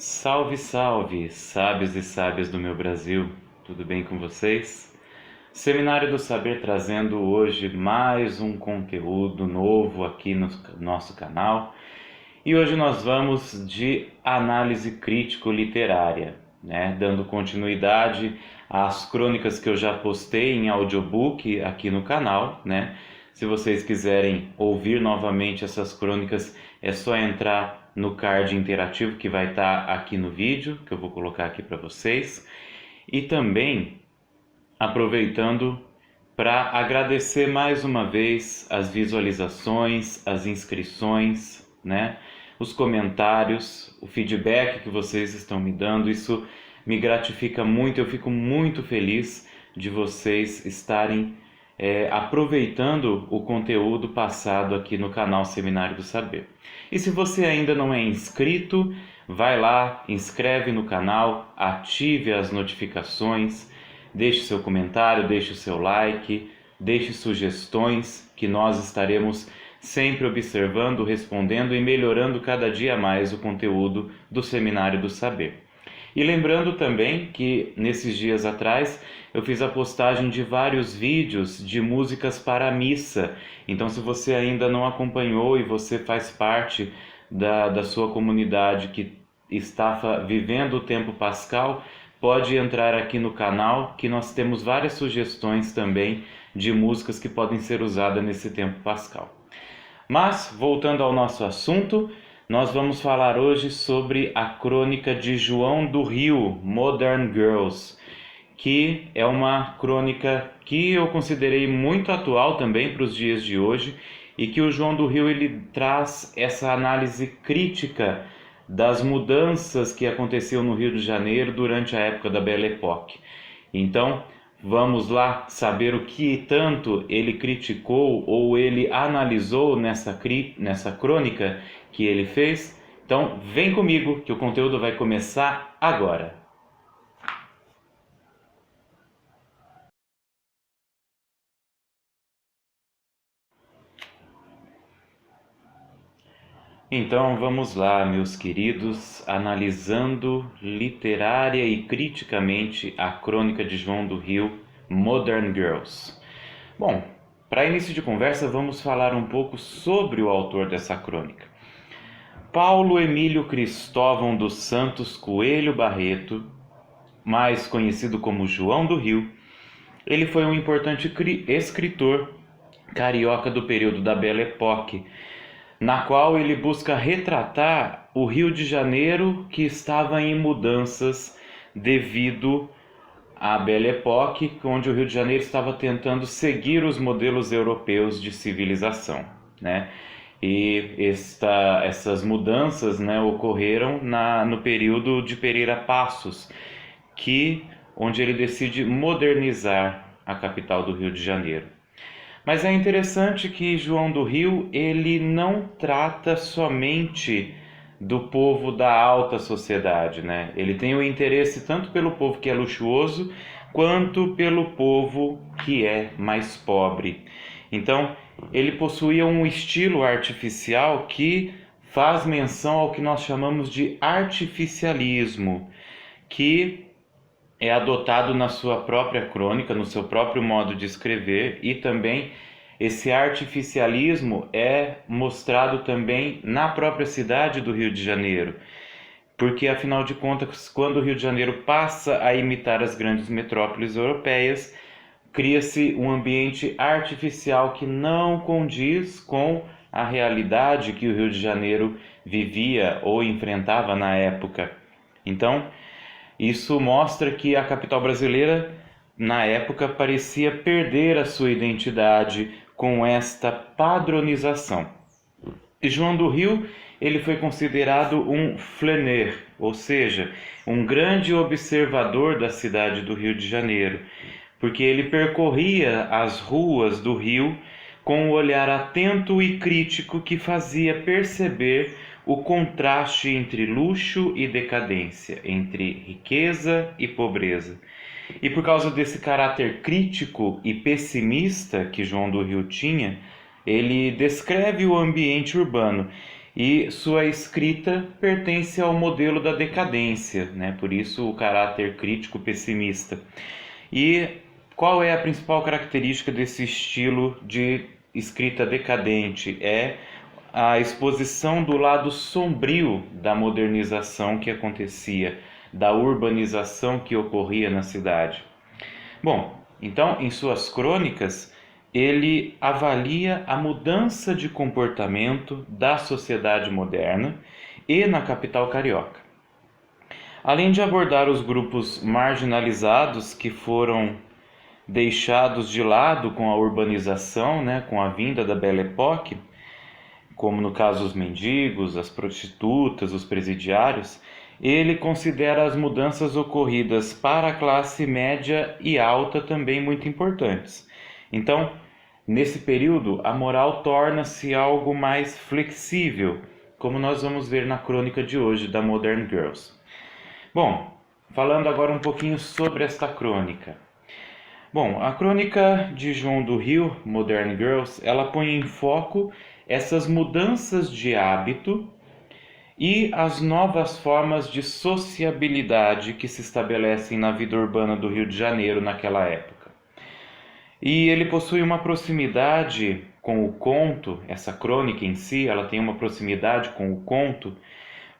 Salve, salve, sábios e sábias do meu Brasil, tudo bem com vocês? Seminário do Saber trazendo hoje mais um conteúdo novo aqui no nosso canal. E hoje nós vamos de análise crítico-literária, né? Dando continuidade às crônicas que eu já postei em audiobook aqui no canal, né? Se vocês quiserem ouvir novamente essas crônicas, é só entrar no card interativo que vai estar aqui no vídeo, que eu vou colocar aqui para vocês. E também aproveitando para agradecer mais uma vez as visualizações, as inscrições, né? Os comentários, o feedback que vocês estão me dando, isso me gratifica muito, eu fico muito feliz de vocês estarem aproveitando o conteúdo passado aqui no canal Seminário do Saber. E se você ainda não é inscrito, vai lá, inscreve no canal, ative as notificações, deixe seu comentário, deixe o seu like, deixe sugestões que nós estaremos sempre observando, respondendo e melhorando cada dia mais o conteúdo do Seminário do Saber. E lembrando também que nesses dias atrás eu fiz a postagem de vários vídeos de músicas para a missa. Então, se você ainda não acompanhou e você faz parte da sua comunidade que está vivendo o tempo pascal, pode entrar aqui no canal que nós temos várias sugestões também de músicas que podem ser usadas nesse tempo pascal. Mas, voltando ao nosso assunto, nós vamos falar hoje sobre a crônica de João do Rio, Modern Girls, que é uma crônica que eu considerei muito atual também para os dias de hoje e que o João do Rio ele traz essa análise crítica das mudanças que aconteciam no Rio de Janeiro durante a época da Belle Époque. Então, vamos lá saber o que tanto ele criticou ou ele analisou nessa crônica que ele fez. Então, vem comigo que o conteúdo vai começar agora. Então vamos lá, meus queridos, analisando literária e criticamente a crônica de João do Rio, Modern Girls. Bom, para início de conversa vamos falar um pouco sobre o autor dessa crônica. Paulo Emílio Cristóvão dos Santos Coelho Barreto, mais conhecido como João do Rio, ele foi um importante escritor carioca do período da Belle Époque, na qual ele busca retratar o Rio de Janeiro que estava em mudanças devido à Belle Époque, onde o Rio de Janeiro estava tentando seguir os modelos europeus de civilização, né? E essas mudanças, né, ocorreram no período de Pereira Passos, onde ele decide modernizar a capital do Rio de Janeiro. Mas é interessante que João do Rio ele não trata somente do povo da alta sociedade, né? Ele tem o interesse tanto pelo povo que é luxuoso, quanto pelo povo que é mais pobre. Então, ele possuía um estilo artificial que faz menção ao que nós chamamos de artificialismo, que é adotado na sua própria crônica, no seu próprio modo de escrever, e também esse artificialismo é mostrado também na própria cidade do Rio de Janeiro, porque afinal de contas, quando o Rio de Janeiro passa a imitar as grandes metrópoles europeias, cria-se um ambiente artificial que não condiz com a realidade que o Rio de Janeiro vivia ou enfrentava na época. Então, isso mostra que a capital brasileira, na época, parecia perder a sua identidade com esta padronização. E João do Rio, ele foi considerado um flâneur, ou seja, um grande observador da cidade do Rio de Janeiro, porque ele percorria as ruas do Rio com um olhar atento e crítico que fazia perceber o contraste entre luxo e decadência, entre riqueza e pobreza. E por causa desse caráter crítico e pessimista que João do Rio tinha, ele descreve o ambiente urbano e sua escrita pertence ao modelo da decadência, né? Por isso o caráter crítico pessimista. E qual é a principal característica desse estilo de escrita decadente? É a exposição do lado sombrio da modernização que acontecia, da urbanização que ocorria na cidade. Bom, então, em suas crônicas, ele avalia a mudança de comportamento da sociedade moderna e na capital carioca. Além de abordar os grupos marginalizados que foram deixados de lado com a urbanização, né, com a vinda da Belle Époque, como no caso os mendigos, as prostitutas, os presidiários, ele considera as mudanças ocorridas para a classe média e alta também muito importantes. Então, nesse período, a moral torna-se algo mais flexível, como nós vamos ver na crônica de hoje da Modern Girls. Bom, falando agora um pouquinho sobre esta crônica. Bom, a crônica de João do Rio, Modern Girls, ela põe em foco essas mudanças de hábito e as novas formas de sociabilidade que se estabelecem na vida urbana do Rio de Janeiro naquela época. E ele possui uma proximidade com o conto, essa crônica em si, ela tem uma proximidade com o conto,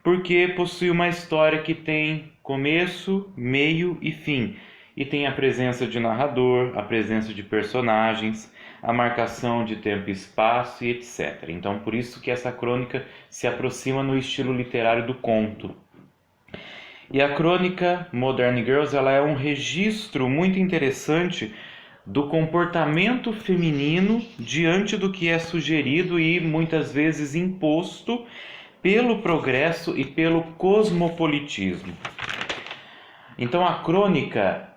porque possui uma história que tem começo, meio e fim, e tem a presença de narrador, a presença de personagens, a marcação de tempo e espaço e etc. Então, por isso que essa crônica se aproxima no estilo literário do conto. E a crônica Modern Girls, ela é um registro muito interessante do comportamento feminino diante do que é sugerido e muitas vezes imposto pelo progresso e pelo cosmopolitismo. Então, a crônica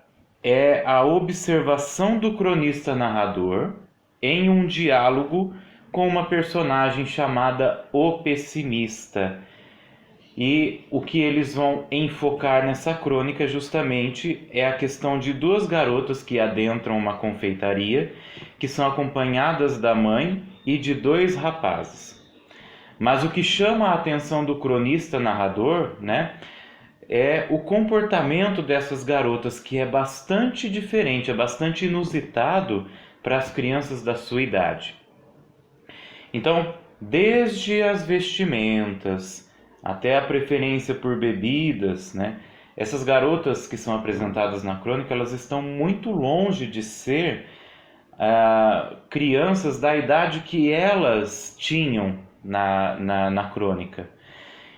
é a observação do cronista narrador em um diálogo com uma personagem chamada O Pessimista. E o que eles vão enfocar nessa crônica justamente é a questão de duas garotas que adentram uma confeitaria, que são acompanhadas da mãe e de dois rapazes. Mas o que chama a atenção do cronista narrador, né, é o comportamento dessas garotas, que é bastante diferente, é bastante inusitado para as crianças da sua idade. Então, desde as vestimentas até a preferência por bebidas, né? Essas garotas que são apresentadas na crônica, elas estão muito longe de ser crianças da idade que elas tinham na crônica.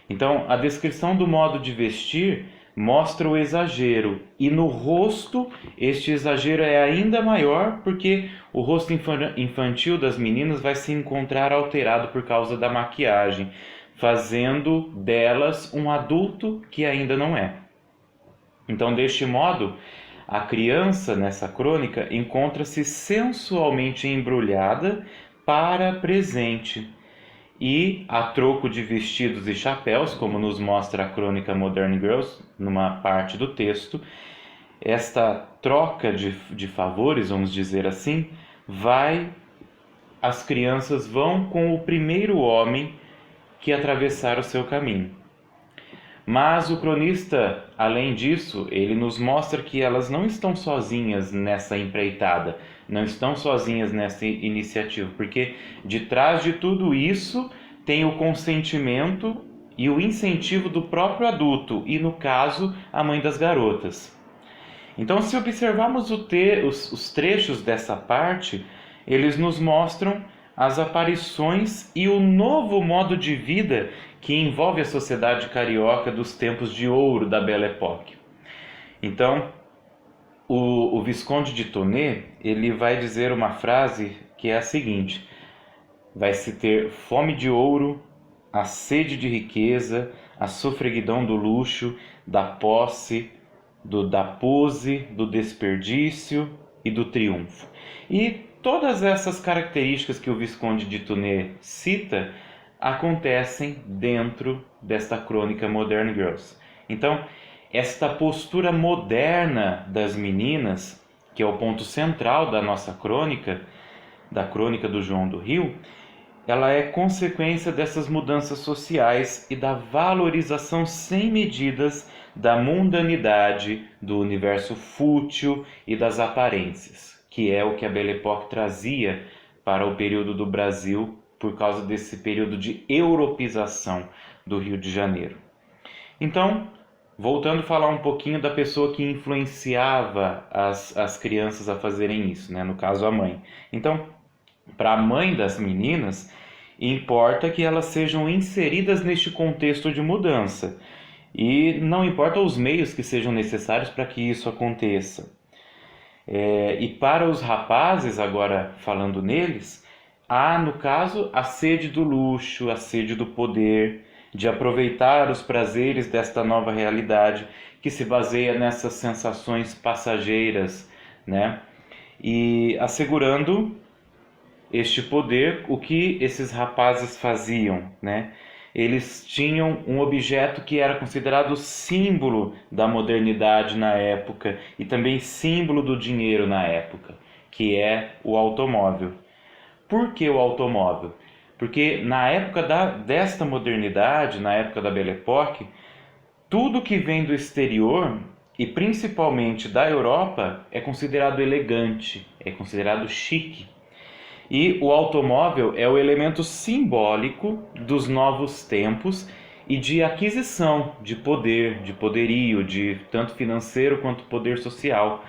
Então, a descrição do modo de vestir mostra o exagero, e no rosto este exagero é ainda maior, porque o rosto infantil das meninas vai se encontrar alterado por causa da maquiagem, fazendo delas um adulto que ainda não é. Então, deste modo, a criança nessa crônica encontra-se sensualmente embrulhada para presente. E a troco de vestidos e chapéus, como nos mostra a crônica Modern Girls, numa parte do texto, esta troca de favores, vamos dizer assim, as crianças vão com o primeiro homem que atravessar o seu caminho. Mas o cronista, além disso, ele nos mostra que elas não estão sozinhas nessa empreitada, não estão sozinhas nessa iniciativa, porque de trás de tudo isso tem o consentimento e o incentivo do próprio adulto, e no caso, a mãe das garotas. Então, se observarmos os trechos dessa parte, eles nos mostram as aparições e o novo modo de vida que envolve a sociedade carioca dos tempos de ouro da Belle Époque. Então, o Visconde de Tonnet, ele vai dizer uma frase que é a seguinte: vai se ter fome de ouro, a sede de riqueza, a sofreguidão do luxo, da posse, da pose, do desperdício e do triunfo. E todas essas características que o Visconde de Tonnet cita acontecem dentro desta crônica Modern Girls. Então, esta postura moderna das meninas, que é o ponto central da nossa crônica, da crônica do João do Rio, ela é consequência dessas mudanças sociais e da valorização sem medidas da mundanidade, do universo fútil e das aparências, que é o que a Belle Époque trazia para o período do Brasil por causa desse período de europeização do Rio de Janeiro. Então, voltando a falar um pouquinho da pessoa que influenciava as crianças a fazerem isso, né? No caso, a mãe. Então, para a mãe das meninas, importa que elas sejam inseridas neste contexto de mudança. E não importa os meios que sejam necessários para que isso aconteça. E para os rapazes, agora falando neles, há, no caso, a sede do luxo, a sede do poder, de aproveitar os prazeres desta nova realidade que se baseia nessas sensações passageiras, né? E assegurando este poder, o que esses rapazes faziam, né? Eles tinham um objeto que era considerado símbolo da modernidade na época e também símbolo do dinheiro na época, que é o automóvel. Por que o automóvel? Porque na época desta modernidade, na época da Belle Époque, tudo que vem do exterior e principalmente da Europa é considerado elegante, é considerado chique. E o automóvel é o elemento simbólico dos novos tempos e de aquisição de poder, de poderio, de tanto financeiro quanto poder social.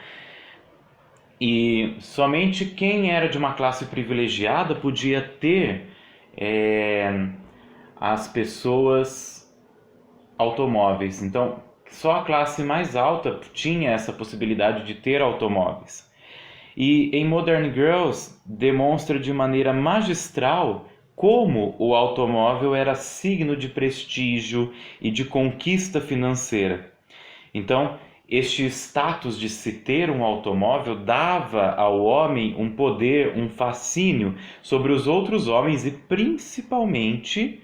E somente quem era de uma classe privilegiada podia ter as pessoas automóveis. Então, só a classe mais alta tinha essa possibilidade de ter automóveis. E em Modern Girls demonstra de maneira magistral como o automóvel era signo de prestígio e de conquista financeira. Então, este status de se ter um automóvel dava ao homem um poder, um fascínio sobre os outros homens e principalmente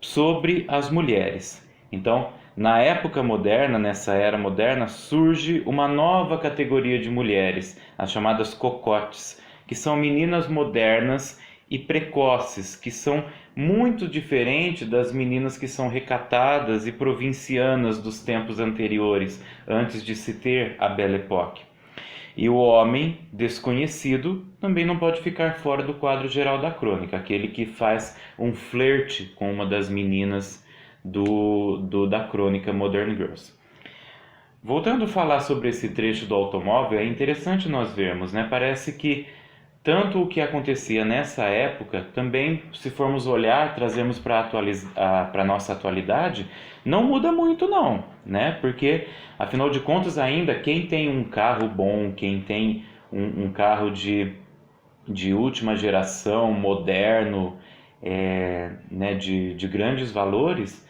sobre as mulheres. Então, na época moderna, nessa era moderna, surge uma nova categoria de mulheres, as chamadas cocottes, que são meninas modernas e precoces, que são muito diferentes das meninas que são recatadas e provincianas dos tempos anteriores, antes de se ter a Belle Époque. E o homem desconhecido também não pode ficar fora do quadro geral da crônica, aquele que faz um flerte com uma das meninas da crônica Modern Girls. Voltando a falar sobre esse trecho do automóvel, é interessante nós vermos, né? Parece que tanto o que acontecia nessa época, também, se formos olhar, trazermos para a nossa atualidade, não muda muito não, né? Porque, afinal de contas, ainda quem tem um carro bom, quem tem um carro de última geração, moderno, né, de grandes valores,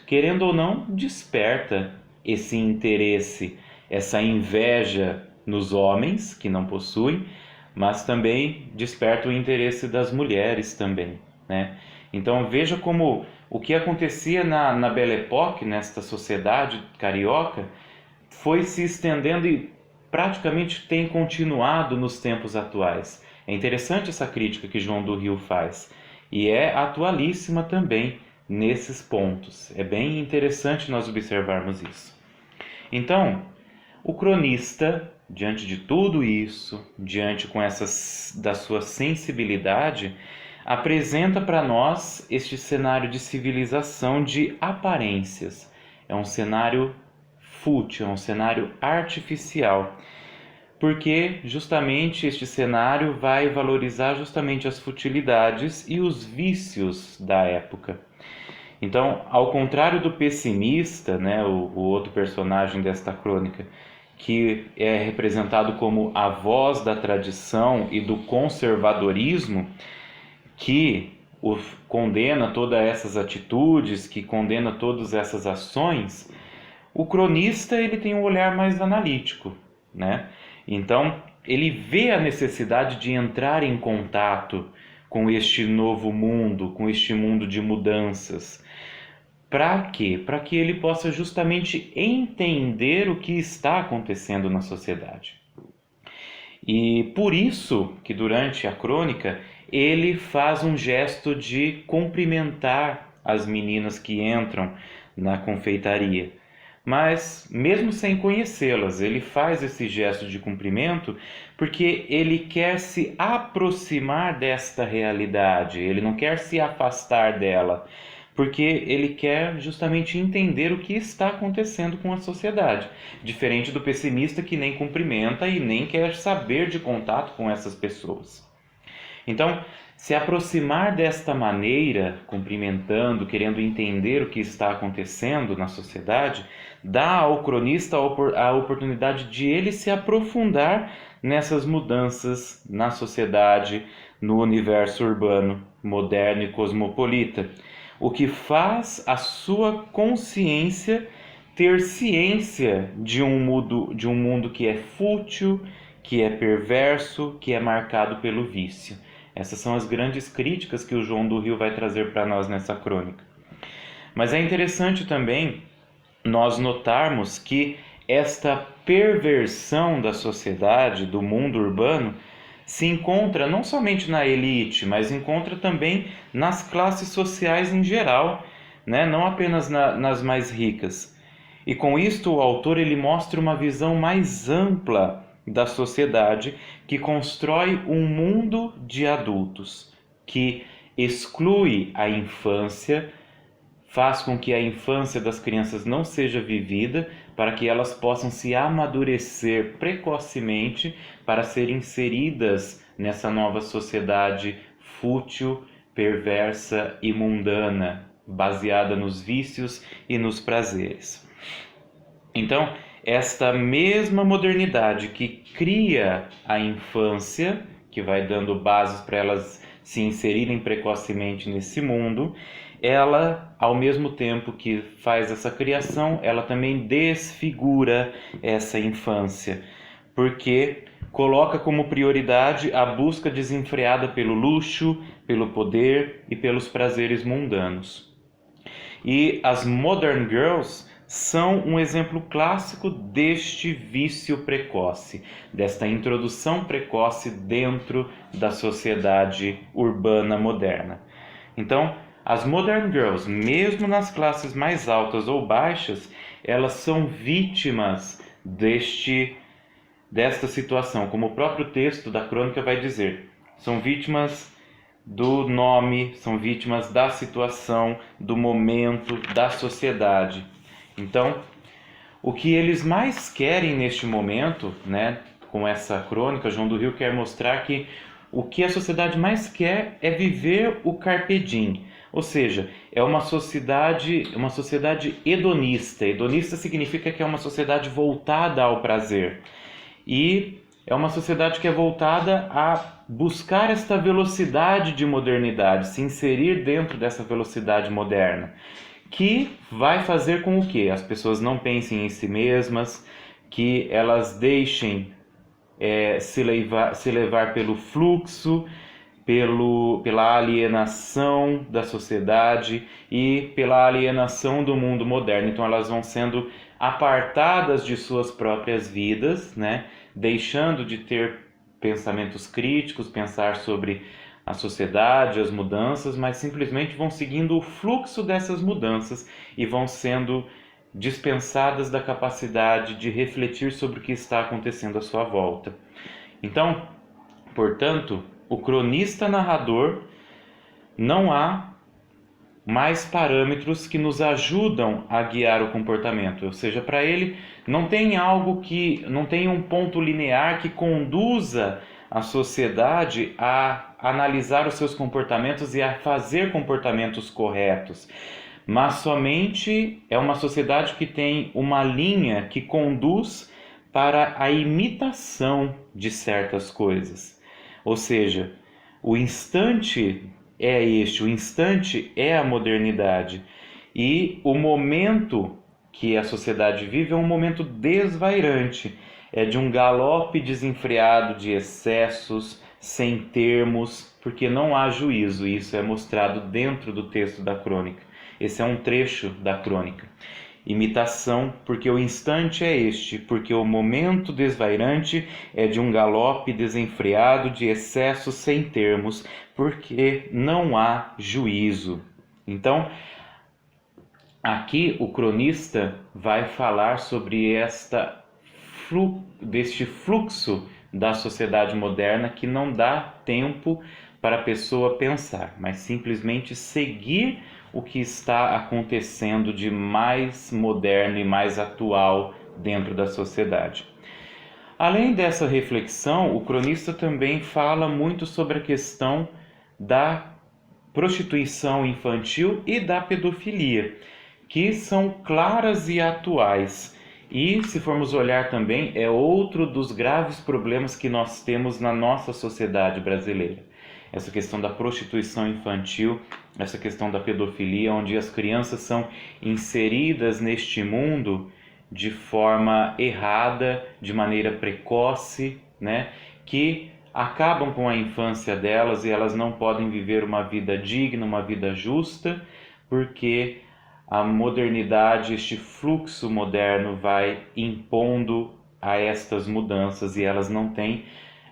querendo ou não, desperta esse interesse, essa inveja nos homens que não possuem, mas também desperta o interesse das mulheres também, né? Então veja como o que acontecia na Belle Époque, nesta sociedade carioca, foi se estendendo e praticamente tem continuado nos tempos atuais. É interessante essa crítica que João do Rio faz e é atualíssima também nesses pontos. É bem interessante nós observarmos isso. Então, o cronista, diante de tudo isso, da sua sensibilidade, apresenta para nós este cenário de civilização de aparências. É um cenário fútil, é um cenário artificial, porque justamente este cenário vai valorizar justamente as futilidades e os vícios da época. Então, ao contrário do pessimista, né, o outro personagem desta crônica, que é representado como a voz da tradição e do conservadorismo, que condena todas essas atitudes, que condena todas essas ações, o cronista ele tem um olhar mais analítico, né? Então, ele vê a necessidade de entrar em contato com este novo mundo, com este mundo de mudanças. Para quê? Para que ele possa justamente entender o que está acontecendo na sociedade. E por isso que durante a crônica ele faz um gesto de cumprimentar as meninas que entram na confeitaria. Mas, mesmo sem conhecê-las, ele faz esse gesto de cumprimento porque ele quer se aproximar desta realidade, ele não quer se afastar dela, porque ele quer justamente entender o que está acontecendo com a sociedade, diferente do pessimista que nem cumprimenta e nem quer saber de contato com essas pessoas. Então, se aproximar desta maneira, cumprimentando, querendo entender o que está acontecendo na sociedade, dá ao cronista a oportunidade de ele se aprofundar nessas mudanças na sociedade, no universo urbano, moderno e cosmopolita, o que faz a sua consciência ter ciência de um mundo que é fútil, que é perverso, que é marcado pelo vício. Essas são as grandes críticas que o João do Rio vai trazer para nós nessa crônica. Mas é interessante também nós notarmos que esta perversão da sociedade, do mundo urbano, se encontra não somente na elite, mas encontra também nas classes sociais em geral, né? Não apenas nas mais ricas. E com isto o autor ele mostra uma visão mais ampla da sociedade que constrói um mundo de adultos, que exclui a infância, faz com que a infância das crianças não seja vivida, para que elas possam se amadurecer precocemente para serem inseridas nessa nova sociedade fútil, perversa e mundana, baseada nos vícios e nos prazeres. Então, esta mesma modernidade que cria a infância, que vai dando bases para elas se inserirem precocemente nesse mundo, ela, ao mesmo tempo que faz essa criação, ela também desfigura essa infância, porque coloca como prioridade a busca desenfreada pelo luxo, pelo poder e pelos prazeres mundanos. E as Modern Girls são um exemplo clássico deste vício precoce, desta introdução precoce dentro da sociedade urbana moderna. Então, as Modern Girls, mesmo nas classes mais altas ou baixas, elas são vítimas desta situação, como o próprio texto da crônica vai dizer. São vítimas do nome, são vítimas da situação, do momento, da sociedade. Então, o que eles mais querem neste momento, né, com essa crônica, João do Rio quer mostrar que o que a sociedade mais quer é viver o carpe diem, ou seja, é uma sociedade hedonista. Hedonista significa que é uma sociedade voltada ao prazer. E é uma sociedade que é voltada a buscar esta velocidade de modernidade, se inserir dentro dessa velocidade moderna, que vai fazer com que as pessoas não pensem em si mesmas, que elas deixem se levar pelo fluxo, pela alienação da sociedade e pela alienação do mundo moderno. Então elas vão sendo apartadas de suas próprias vidas, né? Deixando de ter pensamentos críticos, pensar sobre a sociedade, as mudanças, mas simplesmente vão seguindo o fluxo dessas mudanças e vão sendo dispensadas da capacidade de refletir sobre o que está acontecendo à sua volta. Então, portanto, o cronista narrador, não há mais parâmetros que nos ajudam a guiar o comportamento, ou seja, para ele não tem um ponto linear que conduza a sociedade a analisar os seus comportamentos e a fazer comportamentos corretos, mas somente é uma sociedade que tem uma linha que conduz para a imitação de certas coisas. Ou seja, o instante é este, o instante é a modernidade. E o momento que a sociedade vive é um momento desvairante, é de um galope desenfreado de excessos, sem termos, porque não há juízo. Isso é mostrado dentro do texto da crônica. Esse é um trecho da crônica. imitação, porque o instante é este, porque o momento desvairante é de um galope desenfreado de excessos sem termos, porque não há juízo. Então, aqui o cronista vai falar sobre deste fluxo da sociedade moderna que não dá tempo para a pessoa pensar, mas simplesmente seguir o que está acontecendo de mais moderno e mais atual dentro da sociedade. Além dessa reflexão, o cronista também fala muito sobre a questão da prostituição infantil e da pedofilia, que são claras e atuais. E, se formos olhar também, é outro dos graves problemas que nós temos na nossa sociedade brasileira. Essa questão da prostituição infantil, essa questão da pedofilia, onde as crianças são inseridas neste mundo de forma errada, de maneira precoce, né? Que acabam com a infância delas e elas não podem viver uma vida digna, uma vida justa, porque a modernidade, este fluxo moderno vai impondo a estas mudanças e elas não têm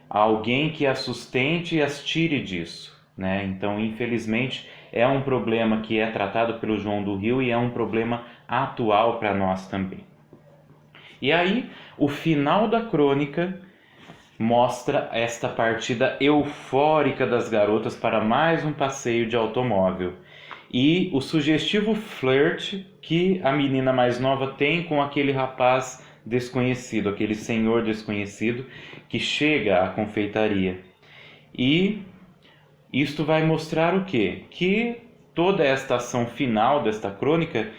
alguém que as sustente e as tire disso, né? Então, infelizmente, é um problema que é tratado pelo João do Rio e é um problema atual para nós também. E aí, o final da crônica mostra esta partida eufórica das garotas para mais um passeio de automóvel e o sugestivo flerte que a menina mais nova tem com aquele rapaz desconhecido, aquele senhor desconhecido que chega à confeitaria. E isto vai mostrar o quê? Que toda esta ação final desta crônica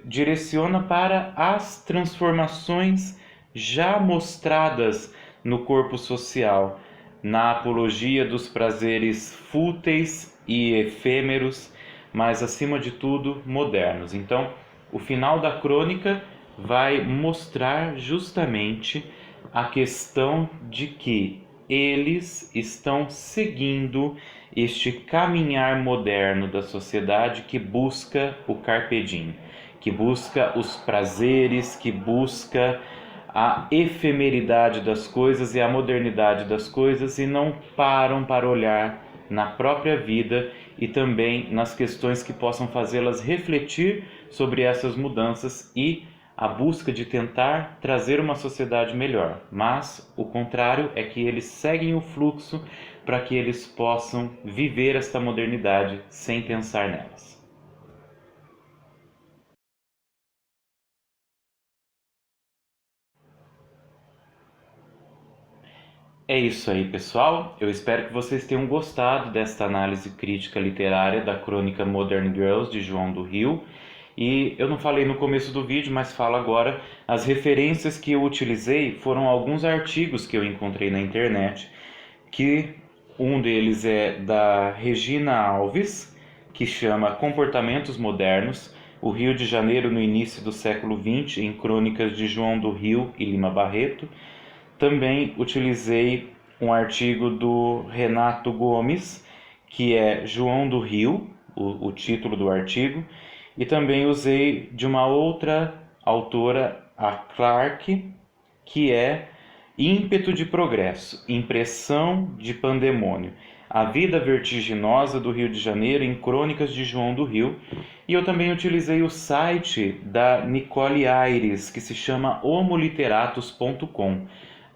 direciona para as transformações já mostradas no corpo social, na apologia dos prazeres fúteis e efêmeros, mas acima de tudo modernos. Então, o final da crônica vai mostrar justamente a questão de que eles estão seguindo este caminhar moderno da sociedade que busca o carpe diem, que busca os prazeres, que busca a efemeridade das coisas e a modernidade das coisas e não param para olhar na própria vida e também nas questões que possam fazê-las refletir sobre essas mudanças e a busca de tentar trazer uma sociedade melhor. Mas o contrário é que eles seguem o fluxo para que eles possam viver esta modernidade sem pensar nelas. É isso aí, pessoal. Eu espero que vocês tenham gostado desta análise crítica literária da crônica Modern Girls, de João do Rio. E eu não falei no começo do vídeo, mas falo agora. As referências que eu utilizei foram alguns artigos que eu encontrei na internet, que um deles é da Regina Alves, que chama Comportamentos Modernos, o Rio de Janeiro no início do século XX, em crônicas de João do Rio e Lima Barreto. Também utilizei um artigo do Renato Gomes, que é João do Rio, o título do artigo, e também usei de uma outra autora, a Clark, que é Ímpeto de Progresso, Impressão de Pandemônio, a vida vertiginosa do Rio de Janeiro em crônicas de João do Rio. E eu também utilizei o site da Nicole Aires, que se chama homoliteratus.com.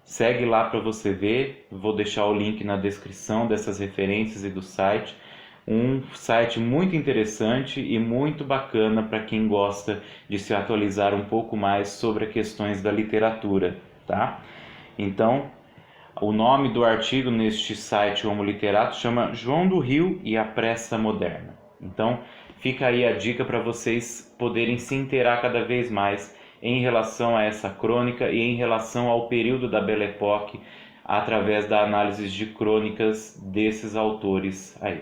Segue lá para você ver, vou deixar o link na descrição dessas referências e do site. Um site muito interessante e muito bacana para quem gosta de se atualizar um pouco mais sobre as questões da literatura, tá? Então, o nome do artigo neste site Homo Literatus chama João do Rio e a Pressa Moderna. Então, fica aí a dica para vocês poderem se inteirar cada vez mais em relação a essa crônica e em relação ao período da Belle Époque, através da análise de crônicas desses autores aí.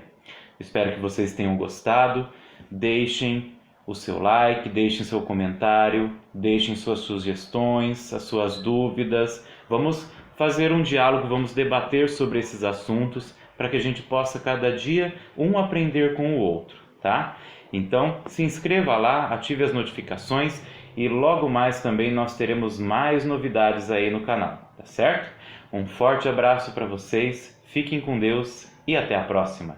Espero que vocês tenham gostado. Deixem o seu like, deixem seu comentário, deixem suas sugestões, as suas dúvidas. Vamos fazer um diálogo, vamos debater sobre esses assuntos para que a gente possa cada dia um aprender com o outro, tá? Então, se inscreva lá, ative as notificações e logo mais também nós teremos mais novidades aí no canal, tá certo? Um forte abraço para vocês, fiquem com Deus e até a próxima.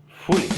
Fui!